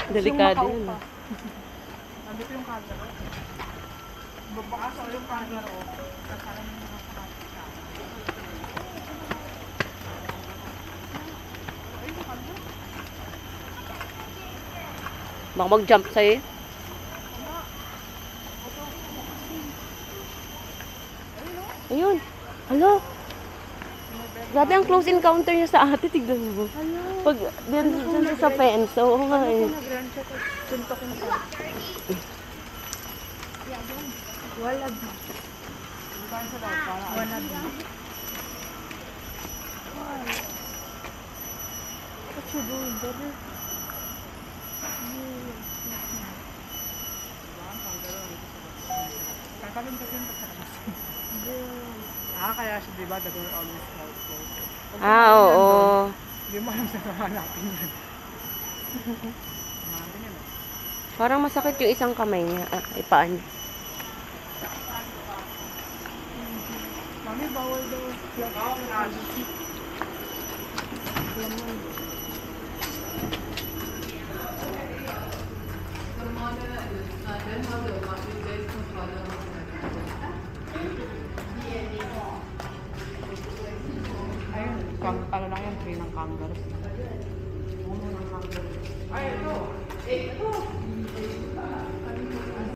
Delikado yun. Nandito yung kangaroo. Baka sa yung kangaroo. Kasama yung mga pangalit siya. Ay, kangaroo. Baka mag-jump sa'yo eh. Ayun. Hala. Grabe ang close encounter niya sa ate. Tignan mo. Pag dyan sa fence. Oo nga eh. Suntok na siya. Wala ba? Wala ba? What you doing, baby? Kakalun kasi yung pagkakalas. Kaya siya, diba, the door always closed. Ah, oo. Hindi mo alam sa hanapin yan. Hanapin yan eh. Parang masakit yung isang kamay niya. Ipaan. Mami, bawal daw. Bawal. Ayun, ano lang yan, train ng kangaroo. Ay, ito!